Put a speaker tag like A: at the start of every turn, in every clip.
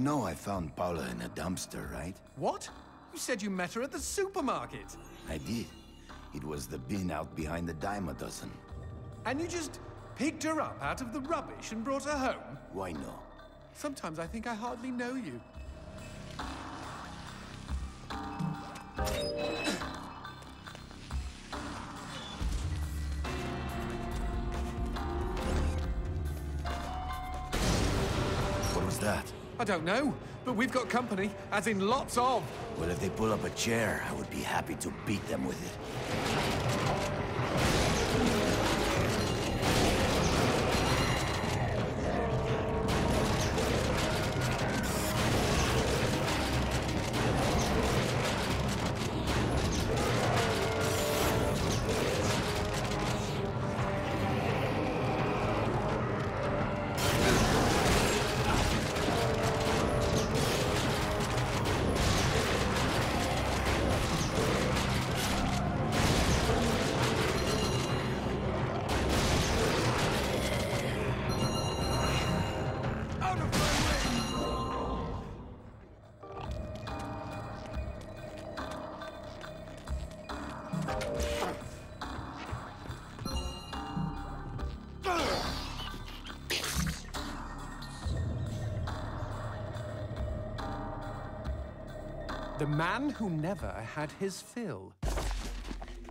A: know I found Paula in a dumpster, right?
B: What? You said you met her at the supermarket.
A: I did. It was the bin out behind the dime a dozen.
B: And you just picked her up out of the rubbish and brought her home?
A: Why no?
B: Sometimes I think I hardly know you.
A: What was that?
B: I don't know, but we've got company, as in lots of.
A: Well, if they pull up a chair, I would be happy to beat them with it.
B: The man who never had his fill.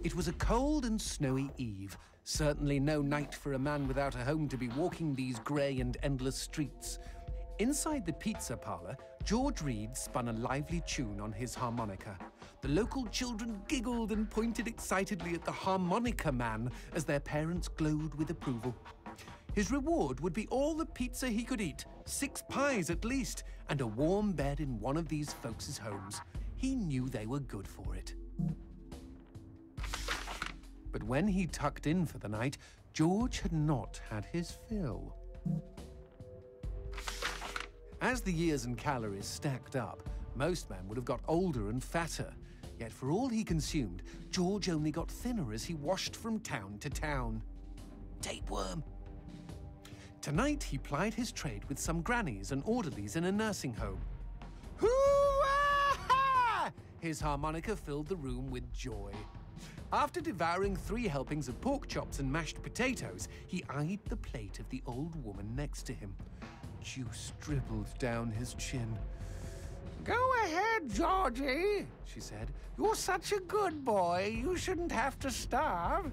B: It was a cold and snowy eve. Certainly no night for a man without a home to be walking these grey and endless streets. Inside the pizza parlour, George Reed spun a lively tune on his harmonica. The local children giggled and pointed excitedly at the harmonica man as their parents glowed with approval. His reward would be all the pizza he could eat, 6 pies at least, and a warm bed in one of these folks' homes. He knew they were good for it. But when he tucked in for the night, George had not had his fill. As the years and calories stacked up, most men would have got older and fatter. Yet for all he consumed, George only got thinner as he washed from town to town. Tapeworm. Tonight, he plied his trade with some grannies and orderlies in a nursing home. Hoo-ah! His harmonica filled the room with joy. After devouring 3 helpings of pork chops and mashed potatoes, he eyed the plate of the old woman next to him. Juice dribbled down his chin. "Go ahead, Georgie," she said. "You're such a good boy. You shouldn't have to starve."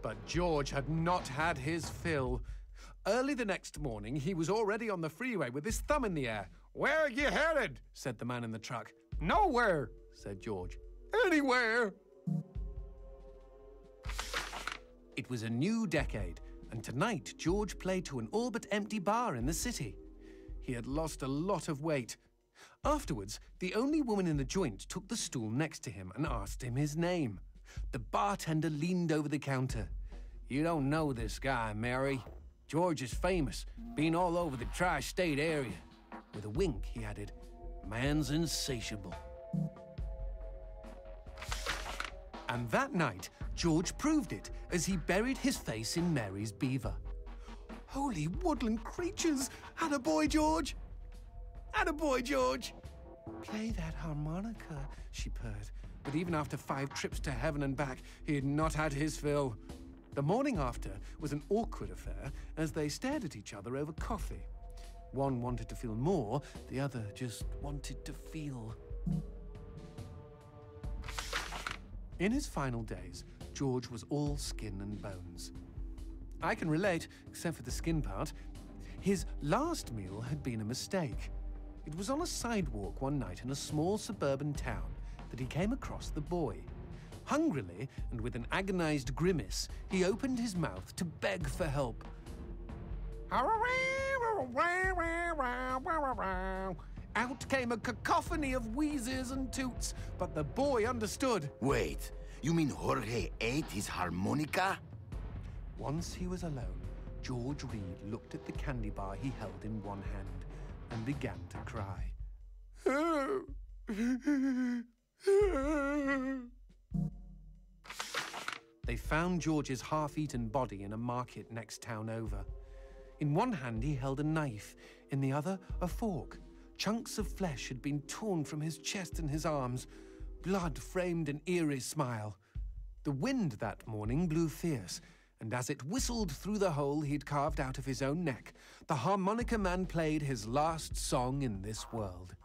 B: But George had not had his fill. Early the next morning, he was already on the freeway with his thumb in the air. "Where are you headed?" said the man in the truck. "Nowhere," said George. "Anywhere." It was a new decade, and tonight George played to an all but empty bar in the city. He had lost a lot of weight. Afterwards, the only woman in the joint took the stool next to him and asked him his name. The bartender leaned over the counter. "You don't know this guy, Mary. George is famous, been all over the tri-state area." With a wink, he added, "Man's insatiable." And that night, George proved it as he buried his face in Mary's beaver. Holy woodland creatures! Attaboy, George! Attaboy, George! "Play that harmonica," she purred. But even after 5 trips to heaven and back, he had not had his fill. The morning after was an awkward affair as they stared at each other over coffee. One wanted to feel more, the other just wanted to feel. In his final days, George was all skin and bones. I can relate, except for the skin part. His last meal had been a mistake. It was on a sidewalk one night in a small suburban town that he came across the boy. Hungrily, and with an agonized grimace, he opened his mouth to beg for help. Out came a cacophony of wheezes and toots, but the boy understood.
A: Wait, you mean Jorge ate his harmonica?
B: Once he was alone, George Reed looked at the candy bar he held in one hand and began to cry. They found George's half-eaten body in a market next town over. In one hand he held a knife, in the other a fork. Chunks of flesh had been torn from his chest and his arms. Blood framed an eerie smile. The wind that morning blew fierce, and as it whistled through the hole he'd carved out of his own neck, the harmonica man played his last song in this world.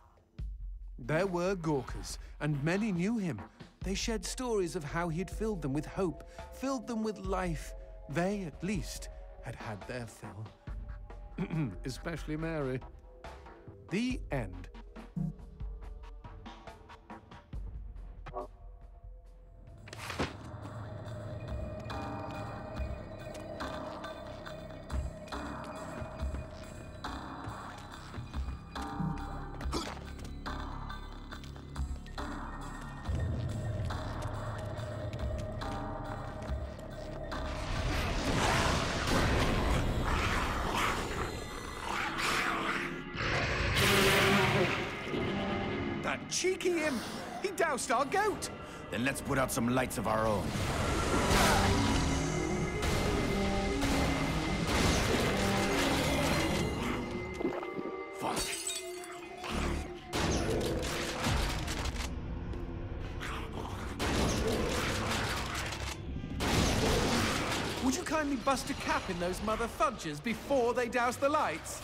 B: There were Gawkers, and many knew him. They shared stories of how he'd filled them with hope, filled them with life. They, at least, had had their fill. Especially Mary. The end. Cheeky imp! He doused our goat!
A: Then let's put out some lights of our own. Fuck.
B: Would you kindly bust a cap in those mother fudges before they douse the lights?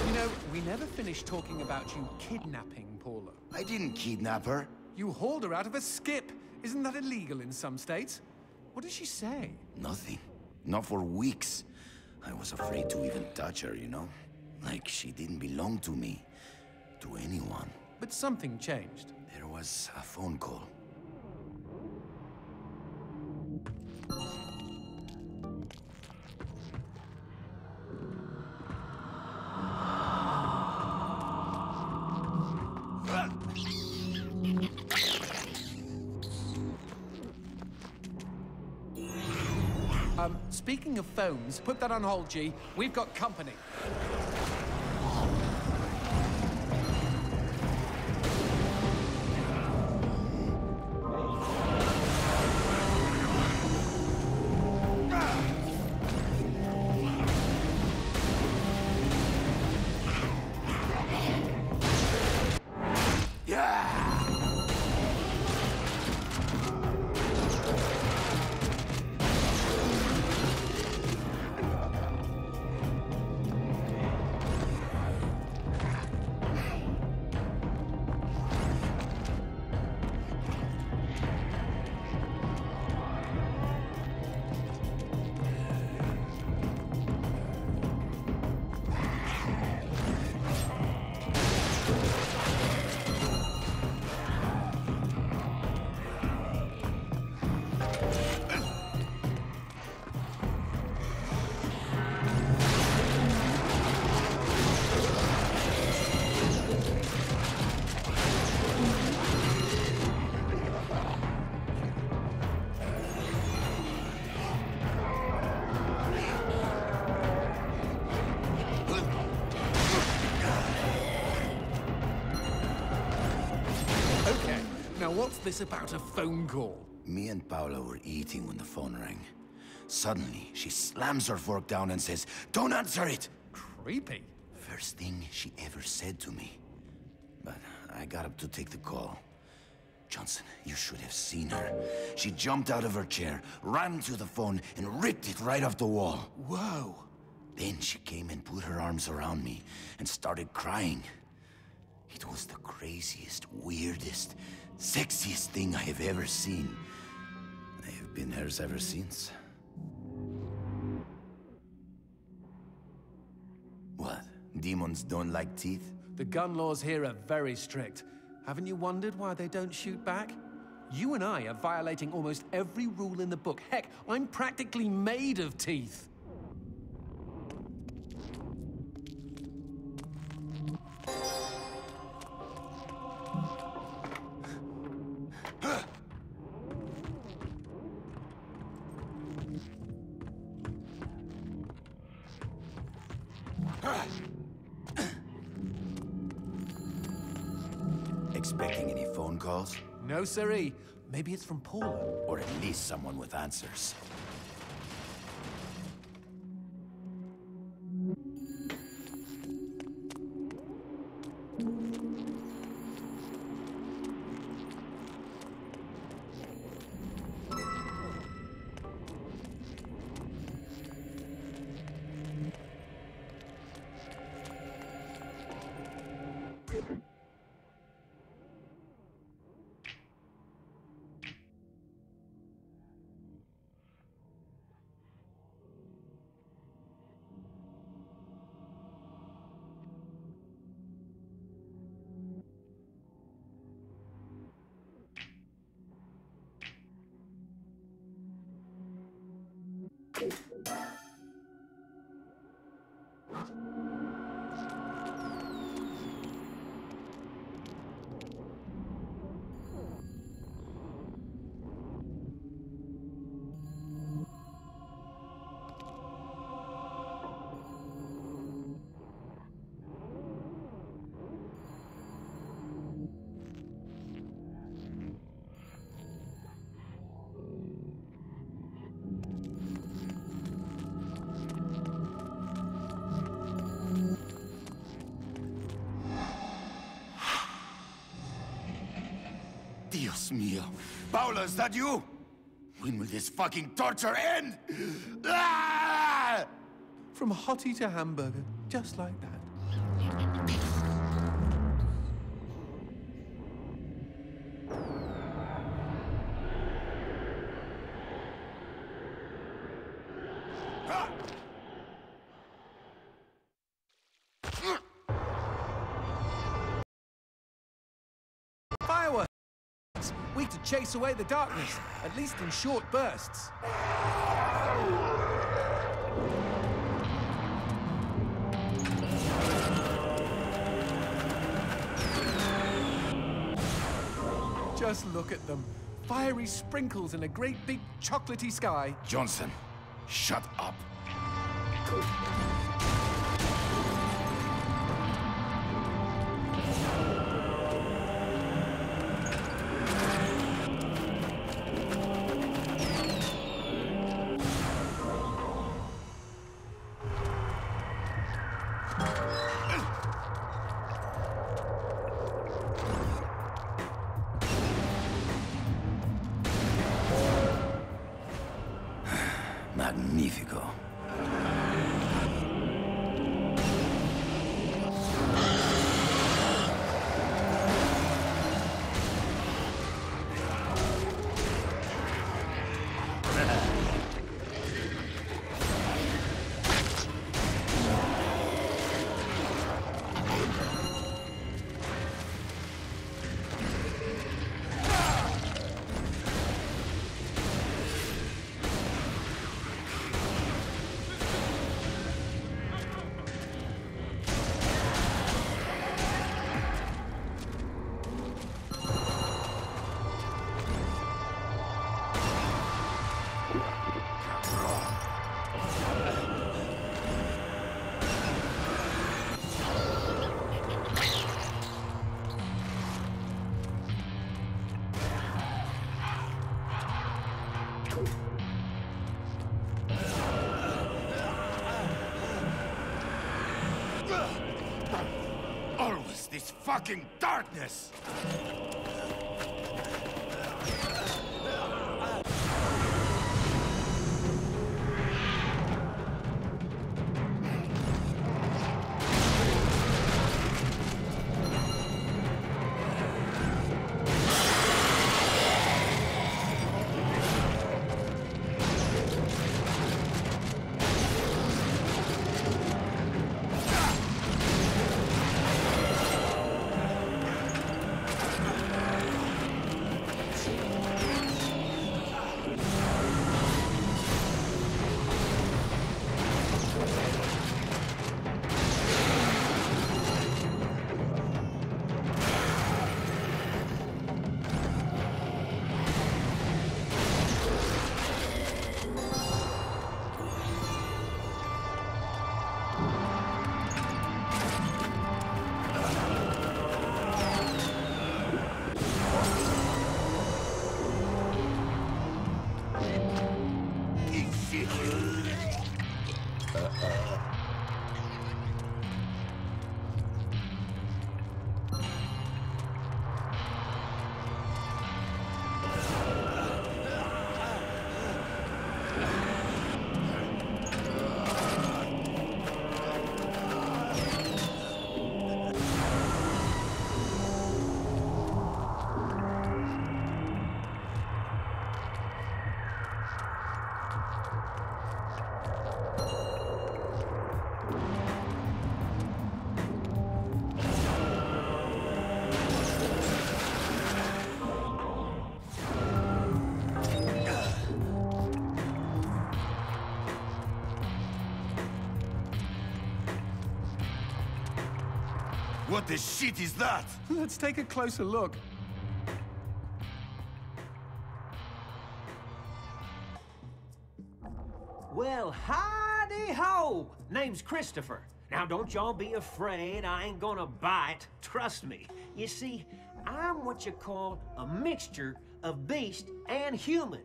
B: You know, we never finished talking about you kidnapping Paula.
A: I didn't kidnap her.
B: You hauled her out of a skip. Isn't that illegal in some states? What did she say?
A: Nothing. Not for weeks. I was afraid to even touch her, you know? Like she didn't belong to me. To anyone.
B: But something changed.
A: There was a phone call.
B: Speaking of phones, put that on hold, G. We've got company. Now, what's this about a phone call?
A: Me and Paula were eating when the phone rang. Suddenly, she slams her fork down and says, "Don't answer it!"
B: Creepy.
A: First thing she ever said to me. But I got up to take the call. Johnson, you should have seen her. She jumped out of her chair, ran to the phone, and ripped it right off the wall.
B: Whoa.
A: Then she came and put her arms around me and started crying. It was the craziest, weirdest, sexiest thing I have ever seen. I have been hers ever since. What? Demons don't like teeth?
B: The gun laws here are very strict. Haven't you wondered why they don't shoot back? You and I are violating almost every rule in the book. Heck, I'm practically made of teeth.
A: Expecting any phone calls?
B: No, siree. Maybe it's from Paula.
A: Or at least someone with answers. Dios mío. Paula, is that you? When will this fucking torture end? Ah!
B: From hottie to hamburger, just like that. Fireworks! Weak to chase away the darkness, at least in short bursts. Just look at them. Fiery sprinkles in a great big chocolatey sky.
A: Johnson, shut up. Magnifico. Always this fucking darkness! What the shit is that?
B: Let's take a closer look.
C: Well, howdy-ho! Name's Christopher. Now, don't y'all be afraid. I ain't gonna bite. Trust me. You see, I'm what you call a mixture of beast and human.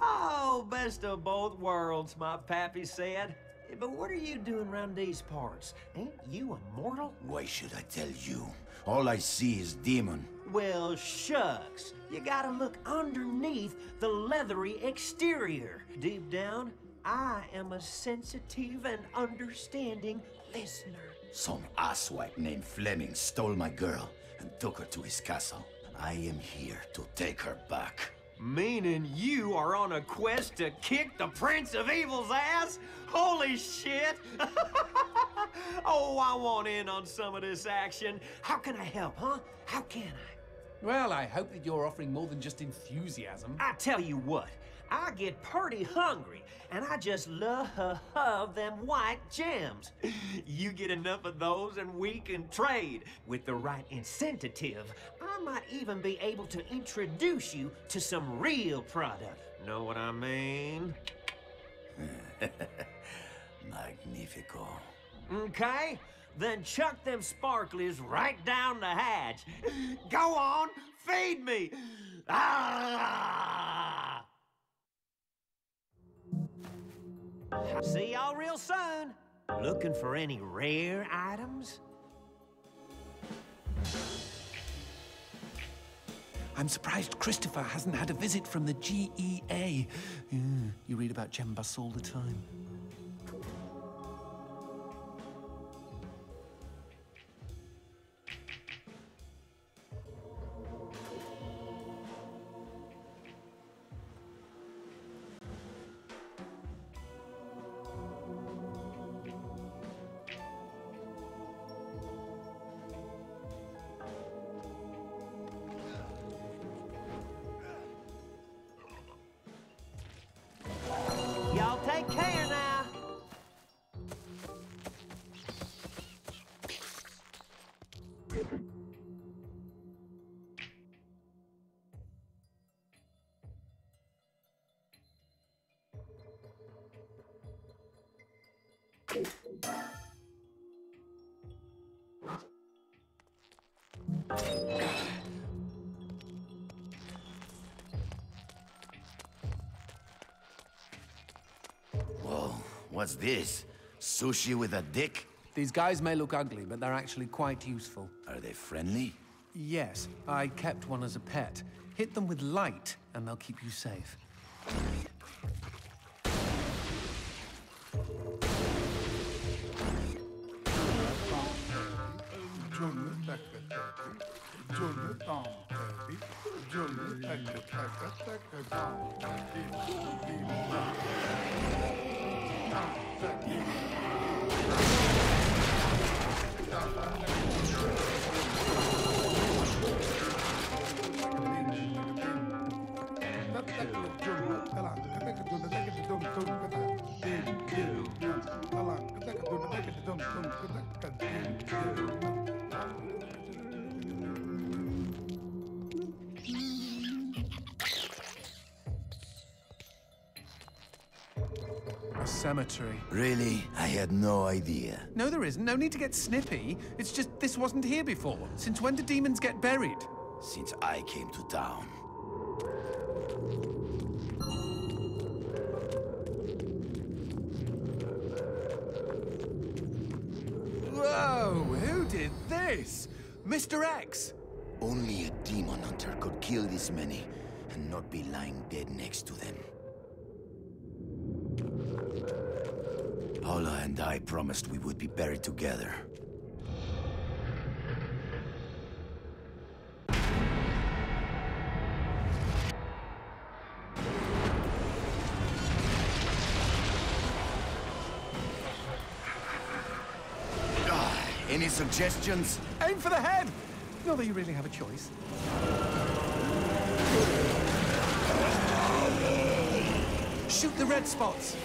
C: Oh, best of both worlds, my pappy said. But what are you doing around these parts? Ain't you a mortal?
A: Why should I tell you? All I see is demon.
C: Well, shucks. You gotta look underneath the leathery exterior. Deep down, I am a sensitive and understanding listener.
A: Some asswipe named Fleming stole my girl and took her to his castle. I am here to take her back.
C: Meaning you are on a quest to kick the Prince of Evil's ass? Holy shit! Oh, I want in on some of this action. How can I help, huh? How can I?
B: Well, I hope that you're offering more than just enthusiasm.
C: I tell you what, I get pretty hungry, and I just love them white gems. You get enough of those and we can trade. With the right incentive, I might even be able to introduce you to some real product. Know what I mean?
A: Magnifico.
C: Okay, then chuck them sparklies right down the hatch. Go on, feed me! Ah! See y'all real soon. Looking for any rare items?
B: I'm surprised Christopher hasn't had a visit from the GEA. You read about gem busts all the time.
C: Y'all take care now.
A: Whoa, what's this? Sushi with a dick?
B: These guys may look ugly, but they're actually quite useful.
A: Are they friendly?
B: Yes, I kept one as a pet. Hit them with light, and they'll keep you safe. A cemetery.
A: Really? I had no idea.
B: No, there isn't. No need to get snippy. It's just this wasn't here before. Since when do demons get buried?
A: Since I came to town.
B: Whoa! Who did this? Mr. X!
A: Only a demon hunter could kill this many and not be lying dead next to them. Paula and I promised we would be buried together. Any suggestions?
B: Aim for the head! Not that you really have a choice. Shoot the red spots!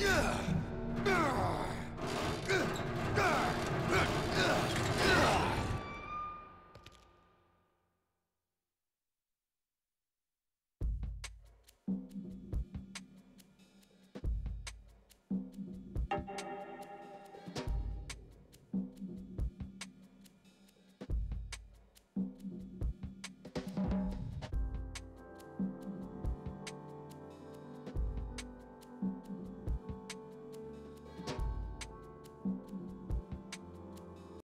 A: Yeah.